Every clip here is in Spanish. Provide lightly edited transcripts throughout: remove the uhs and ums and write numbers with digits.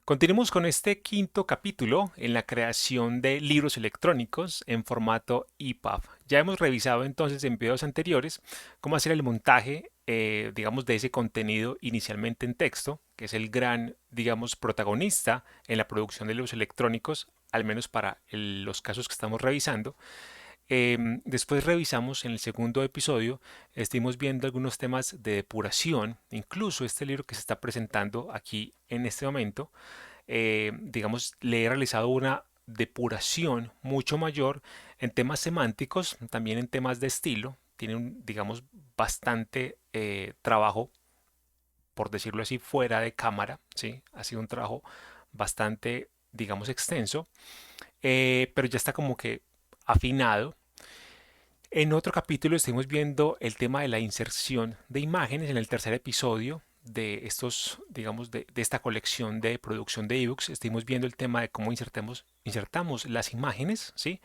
Continuemos con este quinto capítulo en la creación de libros electrónicos en formato EPUB. Ya hemos revisado entonces en videos anteriores cómo hacer el montaje, digamos, de ese contenido inicialmente en texto, que es el gran, digamos, protagonista en la producción de libros electrónicos, al menos para los casos que estamos revisando. Después revisamos en el segundo episodio, estuvimos viendo algunos temas de depuración, incluso este libro que se está presentando aquí en este momento. Digamos, le he realizado una depuración mucho mayor en temas semánticos, también en temas de estilo. Tiene un, digamos, bastante trabajo, por decirlo así, fuera de cámara, ¿sí? Ha sido un trabajo bastante, digamos, extenso, pero ya está como que afinado. En otro capítulo estuvimos viendo el tema de la inserción de imágenes en el tercer episodio de estos, digamos, de esta colección de producción de ebooks. Estuvimos viendo el tema de cómo insertamos las imágenes, ¿sí?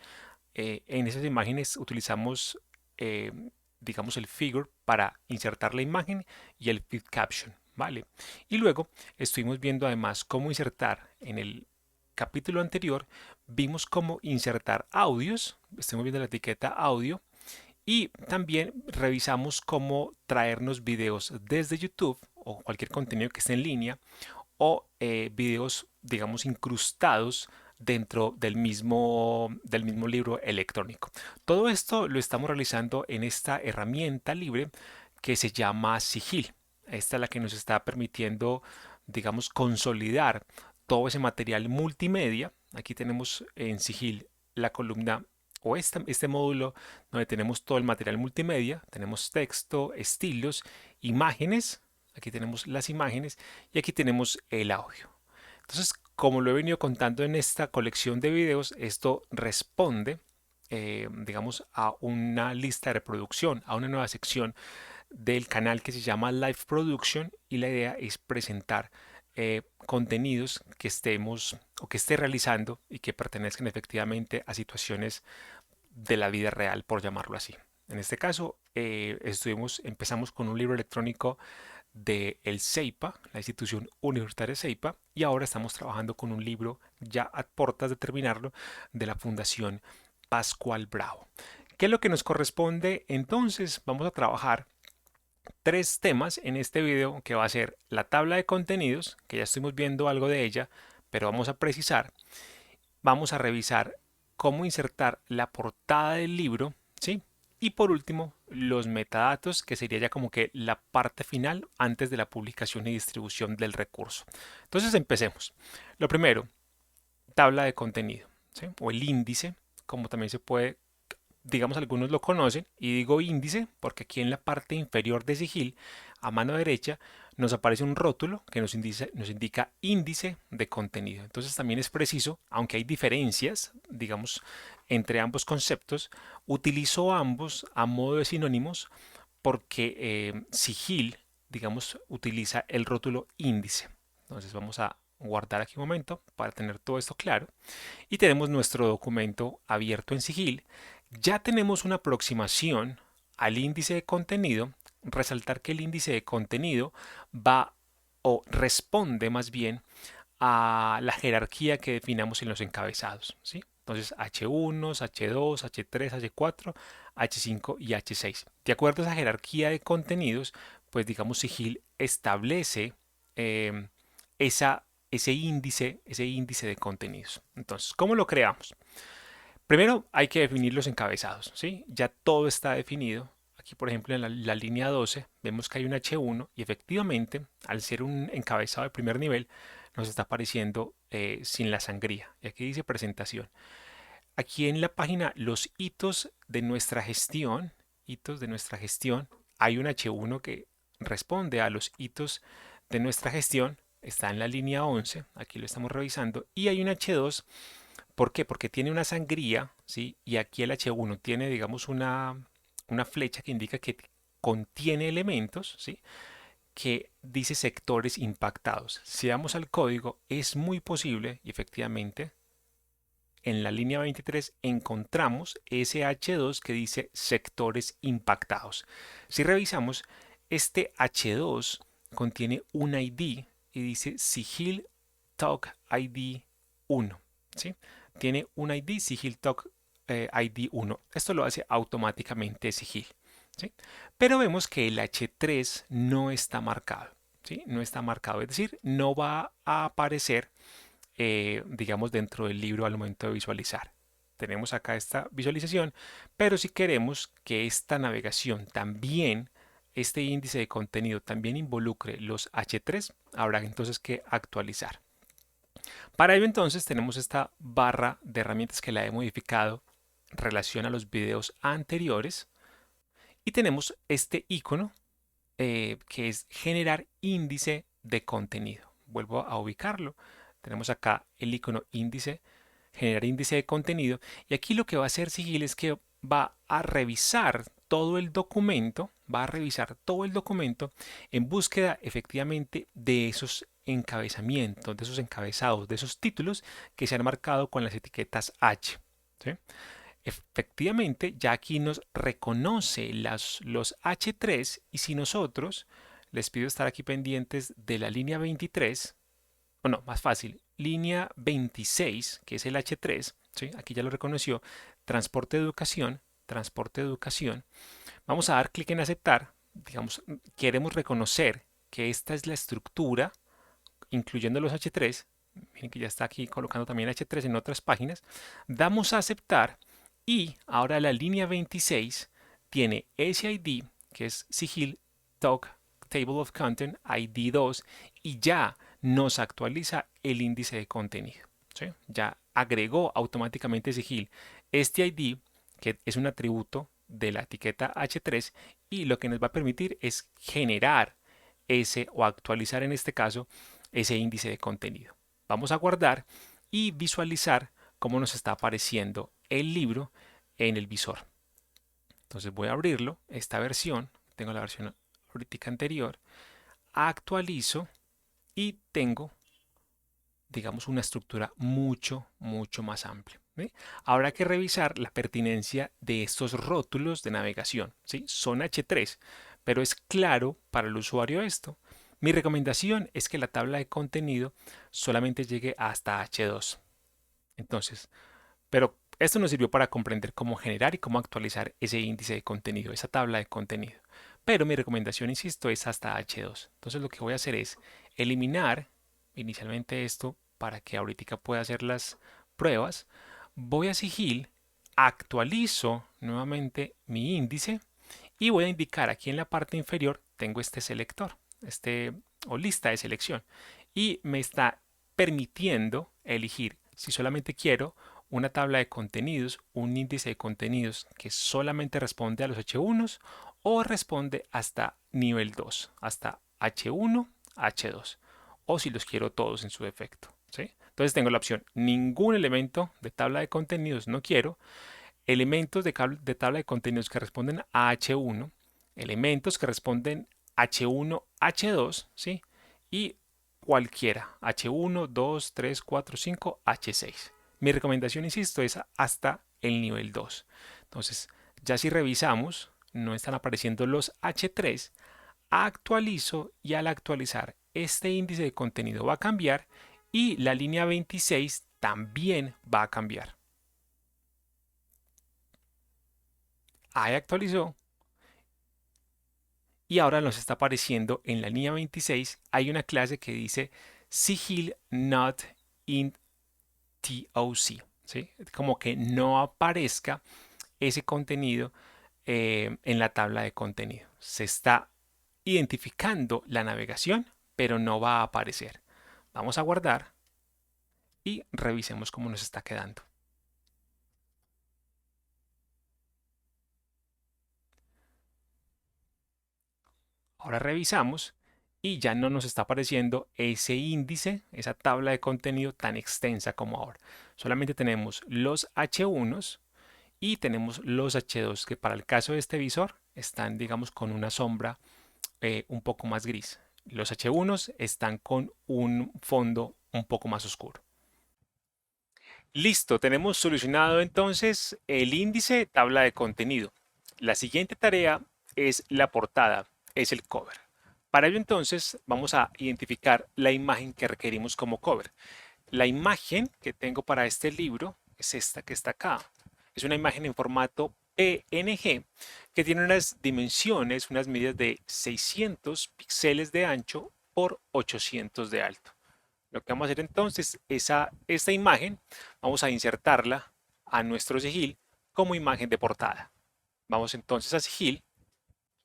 En esas imágenes utilizamos, eh, digamos, el figure para insertar la imagen y el feed caption, ¿vale? Y luego estuvimos viendo además cómo insertar en el capítulo anterior, vimos cómo insertar audios, estuvimos viendo la etiqueta audio y también revisamos cómo traernos videos desde YouTube o cualquier contenido que esté en línea o videos, digamos, incrustados dentro del mismo libro electrónico. Todo esto lo estamos realizando en esta herramienta libre que se llama Sigil. Esta es la que nos está permitiendo, digamos, consolidar todo ese material multimedia. Aquí tenemos en Sigil la columna o este módulo donde tenemos todo el material multimedia, tenemos texto, estilos, imágenes, aquí tenemos las imágenes y aquí tenemos el audio. Entonces, como lo he venido contando en esta colección de videos, esto responde, digamos, a una lista de reproducción, a una nueva sección del canal que se llama Live Production y la idea es presentar contenidos que estemos o que esté realizando y que pertenezcan efectivamente a situaciones de la vida real, por llamarlo así. En este caso, empezamos con un libro electrónico de el CEIPA, la institución universitaria CEIPA, y ahora estamos trabajando con un libro ya a puertas de terminarlo de la Fundación Pascual Bravo. ¿Qué es lo que nos corresponde? Entonces, vamos a trabajar tres temas en este video que va a ser la tabla de contenidos, que ya estuvimos viendo algo de ella, pero vamos a precisar. Vamos a revisar cómo insertar la portada del libro, ¿sí? Y por último, los metadatos, que sería ya como que la parte final antes de la publicación y distribución del recurso. Entonces empecemos. Lo primero, tabla de contenido, ¿sí? O el índice, como también se puede, digamos, algunos lo conocen, y digo índice porque aquí en la parte inferior de Sigil, a mano derecha, nos aparece un rótulo que nos indica índice de contenido. Entonces también es preciso, aunque hay diferencias, digamos, entre ambos conceptos, utilizo ambos a modo de sinónimos porque Sigil, digamos, utiliza el rótulo índice. Entonces vamos a guardar aquí un momento para tener todo esto claro y tenemos nuestro documento abierto en Sigil. Ya tenemos una aproximación al índice de contenido. Resaltar que el índice de contenido va o responde más bien a la jerarquía que definamos en los encabezados, ¿sí? Entonces H1, H2, H3, H4, H5 y H6. De acuerdo a esa jerarquía de contenidos, pues digamos Sigil establece eh, ese índice de contenidos. Entonces, ¿cómo lo creamos? Primero hay que definir los encabezados, ¿sí? Ya todo está definido. Aquí, por ejemplo, en la línea 12 vemos que hay un H1 y efectivamente, al ser un encabezado de primer nivel, nos está apareciendo sin la sangría. Y aquí dice presentación. Aquí en la página los hitos de nuestra gestión, hay un H1 que responde a los hitos de nuestra gestión, está en la línea 11, aquí lo estamos revisando, y hay un H2. ¿Por qué? Porque tiene una sangría, ¿sí? Y aquí el H1 tiene, digamos, una flecha que indica que contiene elementos, ¿sí? Que dice sectores impactados. Si vamos al código, es muy posible, y efectivamente, en la línea 23 encontramos ese H2 que dice sectores impactados. Si revisamos, este H2 contiene un ID y dice Sigil Talk ID 1, ¿sí? Tiene un ID Sigil Talk ID 1. Esto lo hace automáticamente Sigil, ¿sí? Pero vemos que el H3 no está marcado, ¿sí? No está marcado, es decir, no va a aparecer, digamos, dentro del libro al momento de visualizar. Tenemos acá esta visualización, pero si queremos que esta navegación también, este índice de contenido también involucre los H3, habrá entonces que actualizar. Para ello entonces tenemos esta barra de herramientas que la he modificado en relación a los videos anteriores y tenemos este icono que es generar índice de contenido. Vuelvo a ubicarlo. Tenemos acá el icono índice, generar índice de contenido y aquí lo que va a hacer Sigil es que va a revisar todo el documento, en búsqueda efectivamente de esos encabezamientos, de esos encabezados, de esos títulos que se han marcado con las etiquetas H, ¿sí? Efectivamente, ya aquí nos reconoce los H3 y si nosotros les pido estar aquí pendientes de la línea 23, o no, más fácil, línea 26, que es el H3, ¿sí? Aquí ya lo reconoció, transporte de educación, vamos a dar clic en aceptar, digamos, queremos reconocer que esta es la estructura, incluyendo los H3, miren que ya está aquí colocando también H3 en otras páginas, damos a aceptar y ahora la línea 26 tiene ese ID que es Sigil Talk Table of Content ID 2 y ya nos actualiza el índice de contenido, ¿sí? Ya agregó automáticamente Sigil este ID que es un atributo de la etiqueta H3 y lo que nos va a permitir es generar ese o actualizar en este caso ese índice de contenido. Vamos a guardar y visualizar cómo nos está apareciendo el libro en el visor. Entonces voy a abrirlo, esta versión, tengo la versión ahorita anterior, actualizo y tengo, digamos, una estructura mucho más amplia, ¿sí? Habrá que revisar la pertinencia de estos rótulos de navegación, ¿sí? Son H3, pero es claro para el usuario esto. Mi recomendación es que la tabla de contenido solamente llegue hasta H2. Entonces, pero esto nos sirvió para comprender cómo generar y cómo actualizar ese índice de contenido, esa tabla de contenido. Pero mi recomendación, insisto, es hasta H2. Entonces lo que voy a hacer es eliminar inicialmente esto para que ahorita pueda hacer las pruebas. Voy a Sigil, actualizo nuevamente mi índice y voy a indicar aquí en la parte inferior tengo este selector, o lista de selección y me está permitiendo elegir si solamente quiero una tabla de contenidos, un índice de contenidos que solamente responde a los H1 o responde hasta nivel 2, hasta H1, H2, o si los quiero todos en su defecto, ¿sí? Entonces tengo la opción ningún elemento de tabla de contenidos no quiero, elementos de tabla de contenidos que responden a H1, elementos que responden H1, H2, ¿sí? Y cualquiera, H1, 2, 3, 4, 5, H6. Mi recomendación, insisto, es hasta el nivel 2. Entonces, ya si revisamos, no están apareciendo los H3, actualizo y al actualizar este índice de contenido va a cambiar y la línea 26 también va a cambiar. Ahí actualizó y ahora nos está apareciendo en la línea 26 hay una clase que dice Sigil not in TOC, ¿sí? Como que no aparezca ese contenido en la tabla de contenido. Se está identificando la navegación, pero no va a aparecer. Vamos a guardar y revisemos cómo nos está quedando. Ahora revisamos y ya no nos está apareciendo ese índice, esa tabla de contenido tan extensa como ahora. Solamente tenemos los H1s y tenemos los H2 que para el caso de este visor están, digamos, con una sombra un poco más gris. Los H1s están con un fondo un poco más oscuro. Listo, tenemos solucionado entonces el índice tabla de contenido. La siguiente tarea es la portada, es el cover. Para ello entonces vamos a identificar la imagen que requerimos como cover. La imagen que tengo para este libro es esta que está acá. Es una imagen en formato PNG que tiene unas dimensiones, unas medidas de 600 píxeles de ancho por 800 de alto. Lo que vamos a hacer entonces es esta imagen, vamos a insertarla a nuestro sigil como imagen de portada. Vamos entonces a sigil,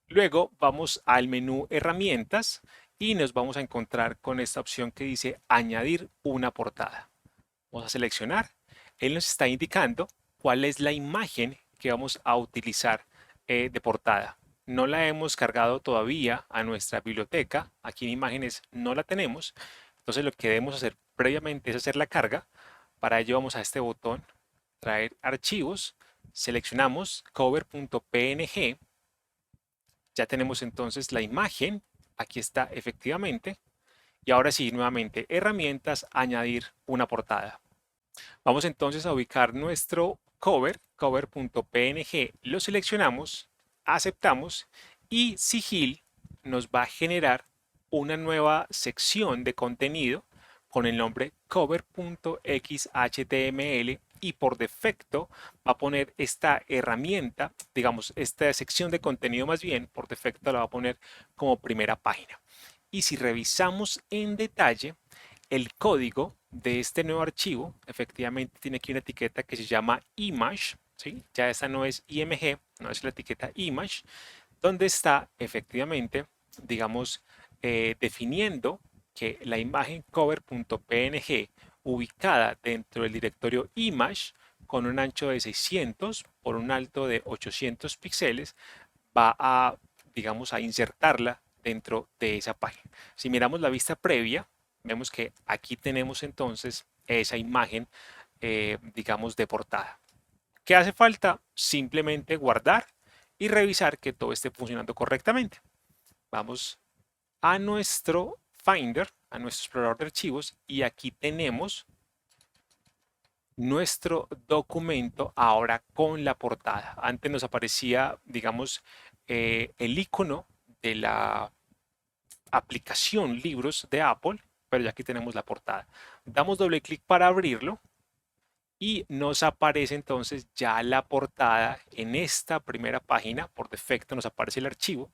luego vamos al menú herramientas y nos vamos a encontrar con esta opción que dice añadir una portada. Vamos a seleccionar, él nos está indicando cuál es la imagen que vamos a utilizar de portada. No la hemos cargado todavía a nuestra biblioteca, aquí en imágenes no la tenemos, entonces lo que debemos hacer previamente es hacer la carga. Para ello vamos a este botón, traer archivos, seleccionamos cover.png, ya tenemos entonces la imagen, aquí está efectivamente, y ahora sí, nuevamente, herramientas, añadir una portada. Vamos entonces a ubicar nuestro cover, cover.png, lo seleccionamos, aceptamos y Sigil nos va a generar una nueva sección de contenido con el nombre cover.xhtml y por defecto va a poner esta herramienta, digamos, esta sección de contenido más bien, por defecto la va a poner como primera página. Y si revisamos en detalle, el código de este nuevo archivo efectivamente tiene aquí una etiqueta que se llama image, ¿sí? Ya esta no es img, no es la etiqueta image, donde está efectivamente, digamos, definiendo que la imagen cover.png ubicada dentro del directorio image con un ancho de 600 por un alto de 800 píxeles va a, digamos, a insertarla dentro de esa página. Si miramos la vista previa, vemos que aquí tenemos entonces esa imagen, digamos, de portada. ¿Qué hace falta? Simplemente guardar y revisar que todo esté funcionando correctamente. Vamos a nuestro Finder, a nuestro explorador de archivos, y aquí tenemos nuestro documento ahora con la portada. Antes nos aparecía, digamos, el icono de la aplicación libros de Apple, pero ya aquí tenemos la portada. Damos doble clic para abrirlo y nos aparece entonces ya la portada en esta primera página. Por defecto nos aparece el archivo,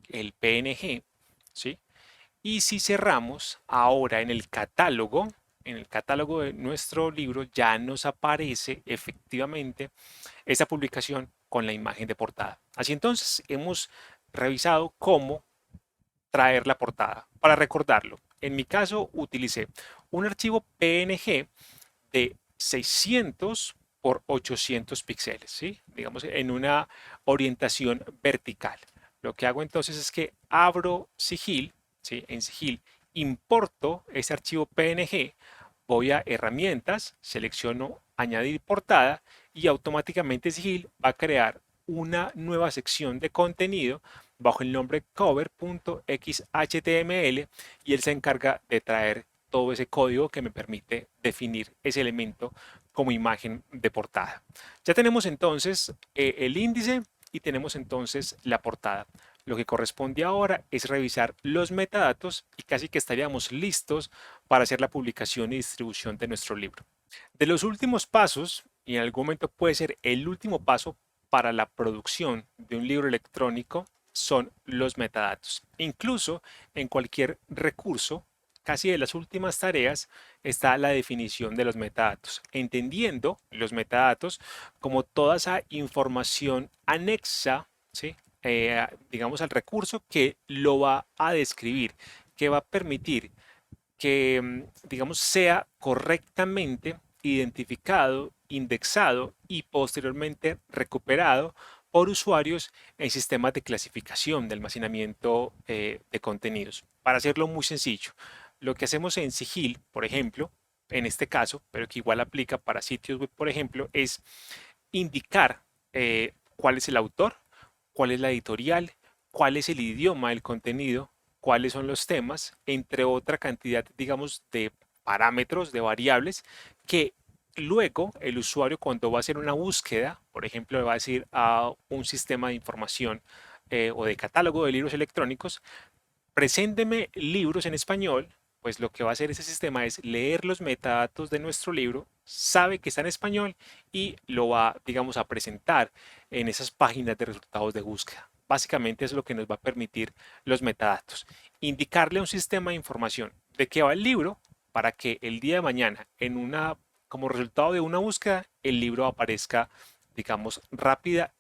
el PNG, ¿sí? Y si cerramos ahora en el catálogo de nuestro libro ya nos aparece efectivamente esta publicación con la imagen de portada. Así entonces hemos revisado cómo traer la portada. Para recordarlo, en mi caso utilicé un archivo PNG de 600 por 800 píxeles, ¿sí? Digamos en una orientación vertical. Lo que hago entonces es que abro Sigil, ¿sí? En Sigil importo ese archivo PNG, voy a herramientas, selecciono añadir portada y automáticamente Sigil va a crear una nueva sección de contenido bajo el nombre cover.xhtml y él se encarga de traer todo ese código que me permite definir ese elemento como imagen de portada. Ya tenemos entonces el índice y tenemos entonces la portada. Lo que corresponde ahora es revisar los metadatos y casi que estaríamos listos para hacer la publicación y distribución de nuestro libro. De los últimos pasos, y en algún momento puede ser el último paso para la producción de un libro electrónico, son los metadatos. Incluso en cualquier recurso, casi de las últimas tareas, está la definición de los metadatos, entendiendo los metadatos como toda esa información anexa, ¿sí? Digamos, al recurso que lo va a describir, que va a permitir que, digamos, sea correctamente identificado, indexado y posteriormente recuperado por usuarios en sistemas de clasificación de almacenamiento de contenidos. Para hacerlo muy sencillo, lo que hacemos en Sigil, por ejemplo, en este caso, pero que igual aplica para sitios web, por ejemplo, es indicar cuál es el autor, cuál es la editorial, cuál es el idioma del contenido, cuáles son los temas, entre otra cantidad, digamos, de parámetros, de variables, que luego el usuario cuando va a hacer una búsqueda, por ejemplo, le va a decir a un sistema de información o de catálogo de libros electrónicos, presénteme libros en español, pues lo que va a hacer ese sistema es leer los metadatos de nuestro libro, sabe que está en español y lo va, digamos, a presentar en esas páginas de resultados de búsqueda. Básicamente es lo que nos va a permitir los metadatos. Indicarle a un sistema de información de qué va el libro para que el día de mañana, como resultado de una búsqueda, el libro aparezca, digamos, rápida,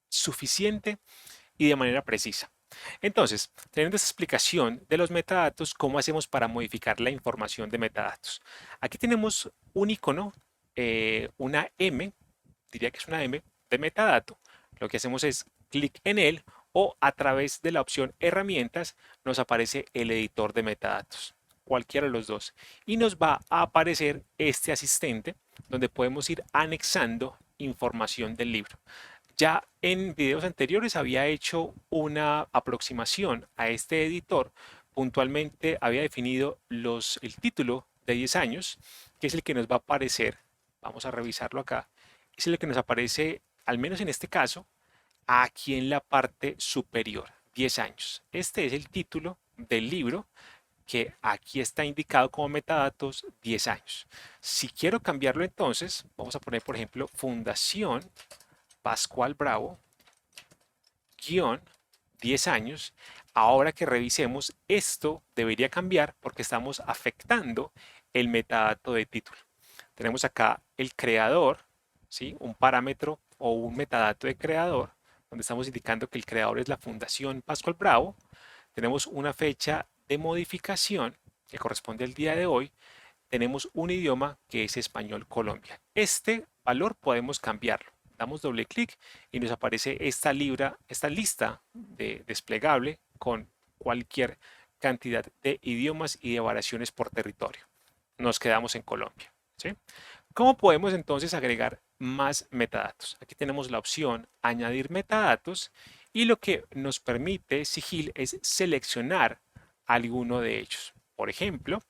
suficiente y de manera precisa. Entonces, teniendo esta explicación de los metadatos, ¿cómo hacemos para modificar la información de metadatos? Aquí tenemos un icono, una M, diría que es una M de metadato. Lo que hacemos es clic en él o a través de la opción herramientas nos aparece el editor de metadatos, cualquiera de los dos. Y nos va a aparecer este asistente donde podemos ir anexando información del libro. Ya en videos anteriores había hecho una aproximación a este editor. Puntualmente había definido el título de 10 años, que es el que nos va a aparecer. Vamos a revisarlo acá. Es el que nos aparece, al menos en este caso, aquí en la parte superior, 10 años. Este es el título del libro que aquí está indicado como metadatos 10 años. Si quiero cambiarlo entonces, vamos a poner, por ejemplo, Fundación Pascual Bravo, guión 10 años. Ahora que revisemos, esto debería cambiar porque estamos afectando el metadato de título. Tenemos acá el creador, ¿sí? Un parámetro o un metadato de creador, donde estamos indicando que el creador es la Fundación Pascual Bravo. Tenemos una fecha de modificación que corresponde al día de hoy. Tenemos un idioma que es español Colombia. Este valor podemos cambiarlo. Damos doble clic y nos aparece esta lista desplegable con cualquier cantidad de idiomas y de variaciones por territorio. Nos quedamos en Colombia, ¿sí? ¿Cómo podemos entonces agregar más metadatos? Aquí tenemos la opción añadir metadatos y lo que nos permite Sigil es seleccionar alguno de ellos. Por ejemplo,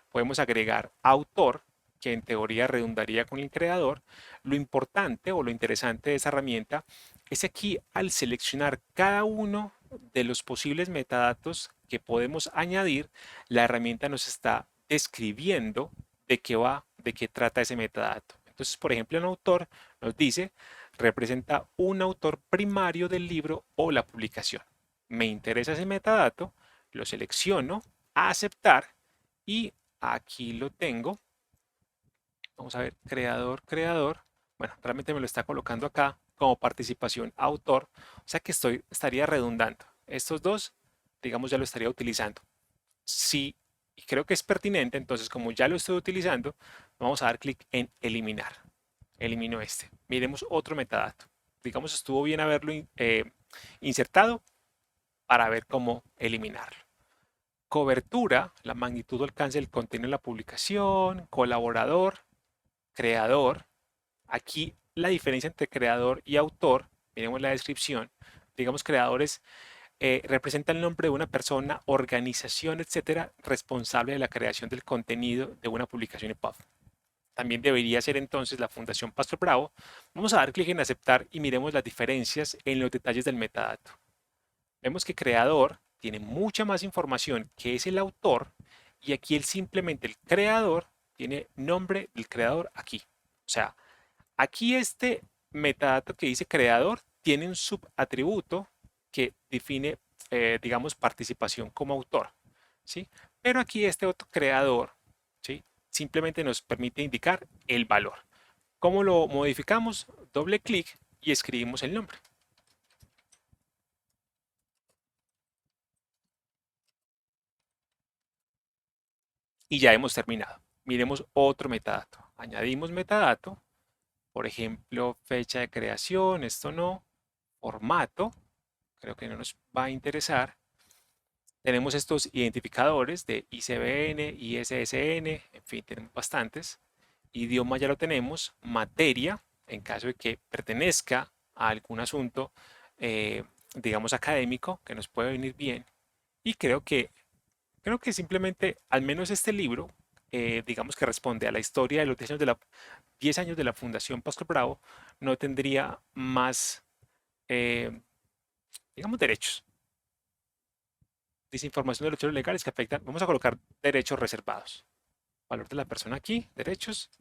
podemos agregar autor, que en teoría redundaría con el creador. Lo importante o lo interesante de esa herramienta es aquí al seleccionar cada uno de los posibles metadatos que podemos añadir, la herramienta nos está describiendo de qué va, de qué trata ese metadato. Entonces, por ejemplo, un autor nos dice, representa un autor primario del libro o la publicación. Me interesa ese metadato, lo selecciono, a aceptar y aquí lo tengo. Vamos a ver, creador, creador. Bueno, realmente me lo está colocando acá como participación autor. O sea que estaría redundando. Estos dos, digamos, ya lo estaría utilizando. Sí, y creo que es pertinente, entonces como ya lo estoy utilizando, vamos a dar clic en eliminar. Elimino este. Miremos otro metadato. Digamos, estuvo bien haberlo insertado para ver cómo eliminarlo. Cobertura, la magnitud o alcance del contenido de la publicación, colaborador, creador. Aquí la diferencia entre creador y autor, miremos la descripción, digamos creadores representa el nombre de una persona, organización, etcétera, responsable de la creación del contenido de una publicación EPUB. También debería ser entonces la Fundación Pastor Bravo. Vamos a dar clic en aceptar y miremos las diferencias en los detalles del metadato. Vemos que creador tiene mucha más información que es el autor y aquí simplemente el creador tiene nombre del creador aquí. O sea, aquí este metadato que dice creador tiene un subatributo que define, digamos, participación como autor, ¿sí? Pero aquí este otro creador, ¿sí? Simplemente nos permite indicar el valor. ¿Cómo lo modificamos? Doble clic y escribimos el nombre. Y ya hemos terminado. Miremos otro metadato. Añadimos metadato, por ejemplo, fecha de creación, esto no, formato, creo que no nos va a interesar. Tenemos estos identificadores de ICBN, ISSN, en fin, tenemos bastantes. Idioma ya lo tenemos. Materia, en caso de que pertenezca a algún asunto, digamos, académico, que nos puede venir bien. Y creo que simplemente, al menos este libro, digamos que responde a la historia de los 10 años de la Fundación Pastor Bravo, no tendría más, eh, digamos, derechos. Dice información de los derechos legales que afectan. Vamos a colocar derechos reservados. Valor de la persona aquí, derechos,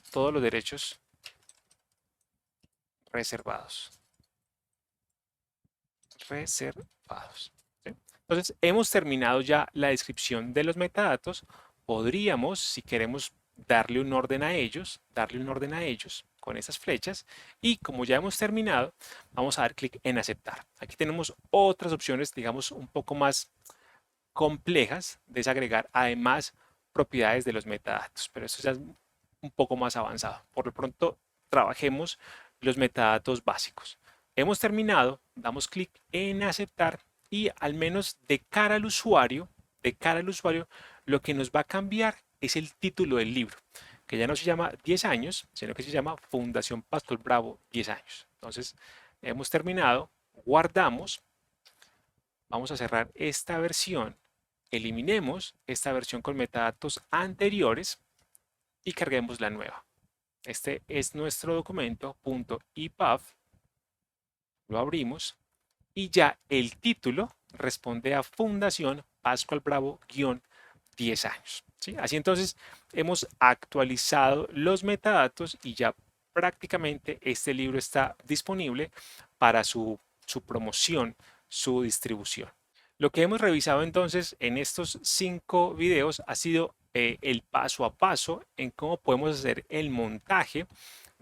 todos los derechos reservados. Reservados. ¿Sí? Entonces, hemos terminado ya la descripción de los metadatos. Podríamos, si queremos, darle un orden a ellos con esas flechas. Y como ya hemos terminado, vamos a dar clic en aceptar. Aquí tenemos otras opciones, digamos, un poco más complejas de desagregar, además, propiedades de los metadatos. Pero esto ya es un poco más avanzado. Por lo pronto, trabajemos los metadatos básicos. Hemos terminado, damos clic en aceptar y al menos de cara al usuario, lo que nos va a cambiar es el título del libro, que ya no se llama 10 años, sino que se llama Fundación Pastor Bravo 10 años. Entonces, hemos terminado, guardamos, vamos a cerrar esta versión, eliminemos esta versión con metadatos anteriores y carguemos la nueva. Este es nuestro documento .epub, lo abrimos y ya el título responde a Fundación Pascual Bravo 10 años. ¿Sí? Así entonces hemos actualizado los metadatos y ya prácticamente este libro está disponible para su promoción, su distribución. Lo que hemos revisado entonces en estos 5 videos ha sido el paso a paso en cómo podemos hacer el montaje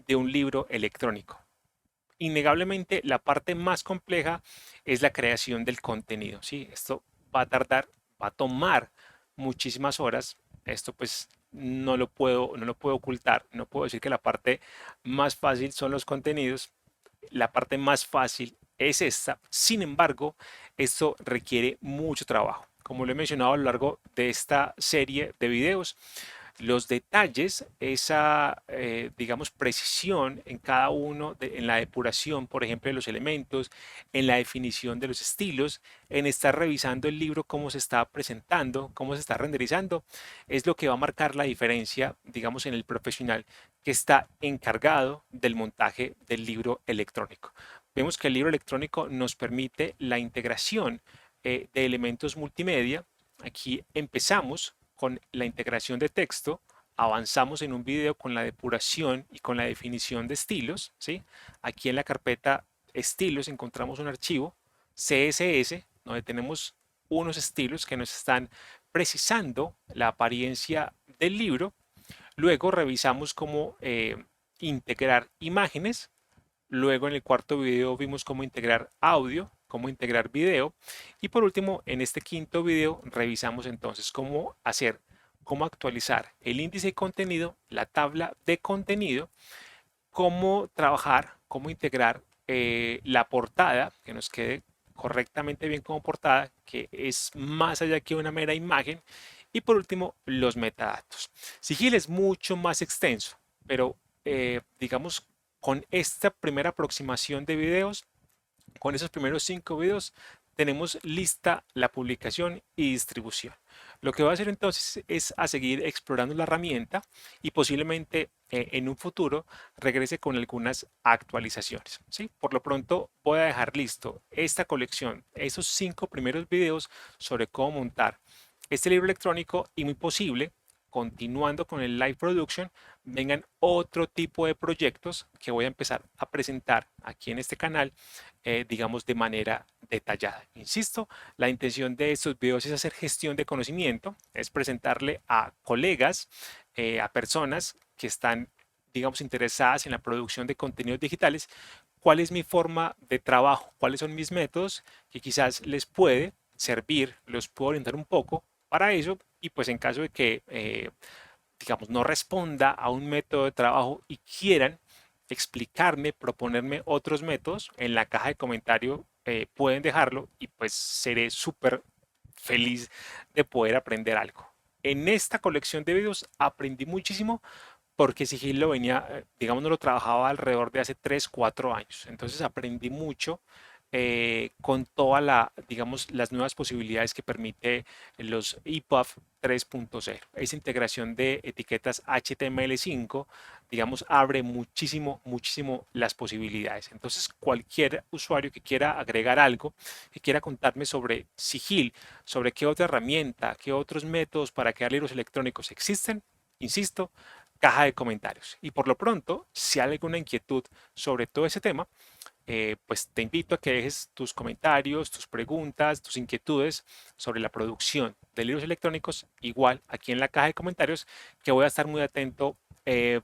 de un libro electrónico. Innegablemente la parte más compleja es la creación del contenido. ¿Sí? Esto va a tardar, va a tomar muchísimas horas. Esto pues no lo puedo ocultar. No puedo decir que la parte más fácil son los contenidos. La parte más fácil es esta. Sin embargo, esto requiere mucho trabajo. Como lo he mencionado a lo largo de esta serie de videos, los detalles, esa, digamos, precisión en cada uno, en la depuración, por ejemplo, de los elementos, en la definición de los estilos, en estar revisando el libro, cómo se está presentando, cómo se está renderizando, es lo que va a marcar la diferencia, digamos, en el profesional que está encargado del montaje del libro electrónico. Vemos que el libro electrónico nos permite la integración de elementos multimedia. Aquí empezamos con la integración de texto, avanzamos en un video con la depuración y con la definición de estilos. ¿Sí? Aquí en la carpeta estilos encontramos un archivo CSS donde tenemos unos estilos que nos están precisando la apariencia del libro. Luego revisamos cómo integrar imágenes. Luego en el cuarto video vimos cómo integrar audio, cómo integrar video. Y por último, en este quinto video revisamos entonces cómo actualizar el índice de contenido, la tabla de contenido, cómo trabajar, cómo integrar la portada, que nos quede correctamente bien como portada, que es más allá que una mera imagen. Y por último, los metadatos. Sigil es mucho más extenso, pero digamos, con esta primera aproximación de videos, con esos primeros 5 videos, tenemos lista la publicación y distribución. Lo que va a hacer entonces es a seguir explorando la herramienta y posiblemente en un futuro regrese con algunas actualizaciones. ¿Sí? Por lo pronto voy a dejar listo esta colección, esos 5 primeros videos sobre cómo montar este libro electrónico y muy posible, continuando con el live production, vengan otro tipo de proyectos que voy a empezar a presentar aquí en este canal, digamos, de manera detallada. Insisto, la intención de estos videos es hacer gestión de conocimiento, es presentarle a colegas, a personas que están, digamos, interesadas en la producción de contenidos digitales, cuál es mi forma de trabajo, cuáles son mis métodos que quizás les puede servir, los puedo orientar un poco para eso y pues en caso de que digamos, no responda a un método de trabajo y quieran explicarme, proponerme otros métodos, en la caja de comentario pueden dejarlo y pues seré súper feliz de poder aprender algo. En esta colección de videos aprendí muchísimo porque Sigil lo venía, digamos, no lo trabajaba alrededor de hace 3 4 años. Entonces aprendí mucho con todas digamos, las nuevas posibilidades que permite los EPUB 3.0. Esa integración de etiquetas HTML5 digamos, abre muchísimo, muchísimo las posibilidades. Entonces, cualquier usuario que quiera agregar algo, que quiera contarme sobre Sigil, sobre qué otra herramienta, qué otros métodos para crear libros electrónicos existen, insisto, caja de comentarios. Y por lo pronto, si hay alguna inquietud sobre todo ese tema, pues te invito a que dejes tus comentarios, tus preguntas, tus inquietudes sobre la producción de libros electrónicos, igual aquí en la caja de comentarios, que voy a estar muy atento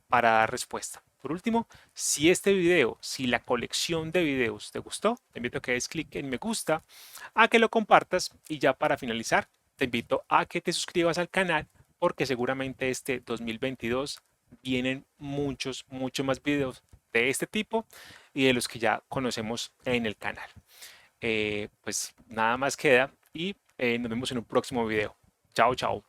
para dar respuesta. Por último, si este video, si la colección de videos te gustó, te invito a que des clic en me gusta, a que lo compartas y ya para finalizar, te invito a que te suscribas al canal porque seguramente este 2022 vienen muchos, muchos más videos de este tipo y de los que ya conocemos en el canal. Pues nada más queda y nos vemos en un próximo video. Chao, chao.